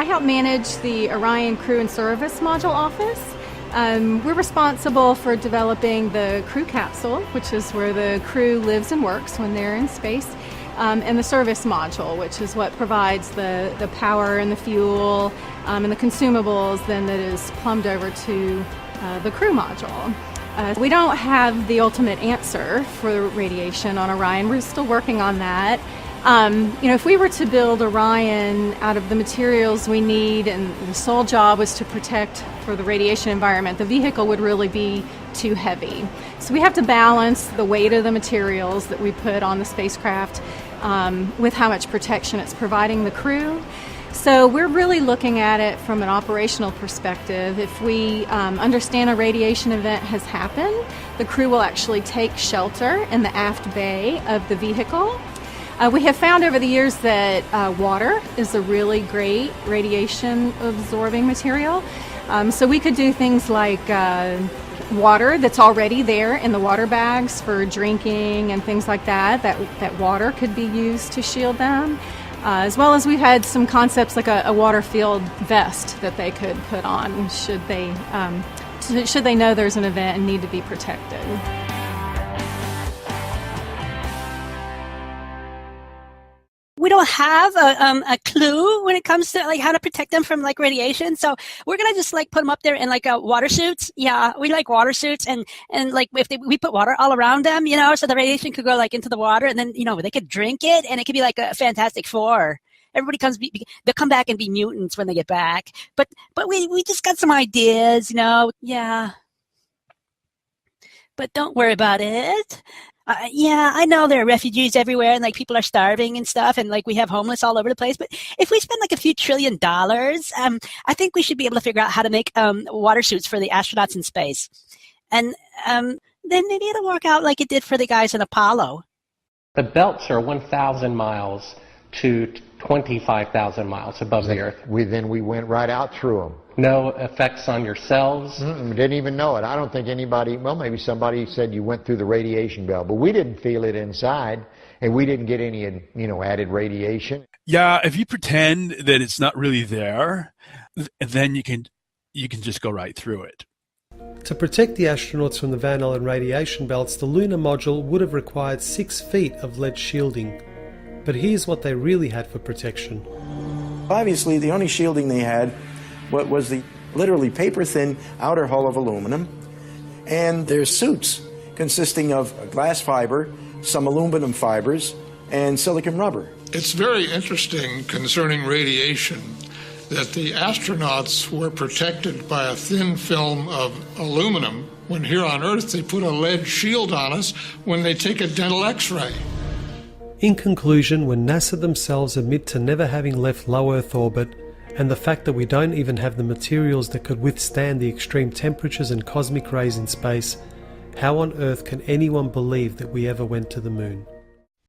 I help manage the Orion Crew and Service Module Office. We're responsible for developing the crew capsule, which is where the crew lives and works when they're in space, and the service module, which is what provides the power and the fuel and the consumables then that is plumbed over to the crew module. We don't have the ultimate answer for radiation on Orion. We're still working on that. If we were to build Orion out of the materials we need and the sole job was to protect for the radiation environment, the vehicle would really be too heavy. So we have to balance the weight of the materials that we put on the spacecraft with how much protection it's providing the crew. So we're really looking at it from an operational perspective. If we understand a radiation event has happened, the crew will actually take shelter in the aft bay of the vehicle. We have found over the years that water is a really great radiation absorbing material. So we could do things like water that's already there in the water bags for drinking and things like that. That water could be used to shield them. As well as we've had some concepts like a water-filled vest that they could put on should they know there's an event and need to be protected. We don't have a clue when it comes to like how to protect them from like radiation. So we're gonna just like put them up there in like water suits. Yeah, we like water suits, and like if we put water all around them, so the radiation could go like into the water, and then they could drink it, and it could be like a Fantastic Four. Everybody they'll come back and be mutants when they get back. But we just got some ideas, Yeah. But don't worry about it. I know there are refugees everywhere, and like people are starving and stuff, and like we have homeless all over the place. But if we spend like a few $1 trillion, I think we should be able to figure out how to make water suits for the astronauts in space, and then maybe it'll work out like it did for the guys in Apollo. The belts are 1,000 miles to 25,000 miles above the Earth. We went right out through them. No effects on your cells? Didn't even know it. I don't think anybody, well, maybe somebody said you went through the radiation belt, but we didn't feel it inside, and we didn't get any, added radiation. Yeah, if you pretend that it's not really there, then you can just go right through it. To protect the astronauts from the Van Allen radiation belts, the lunar module would have required 6 feet of lead shielding. But here's what they really had for protection. Obviously, the only shielding they had was the literally paper-thin outer hull of aluminum, and their suits consisting of glass fiber, some aluminum fibers, and silicon rubber. It's very interesting concerning radiation that the astronauts were protected by a thin film of aluminum when here on Earth they put a lead shield on us when they take a dental x-ray. In conclusion, when NASA themselves admit to never having left low Earth orbit, and the fact that we don't even have the materials that could withstand the extreme temperatures and cosmic rays in space, how on earth can anyone believe that we ever went to the moon?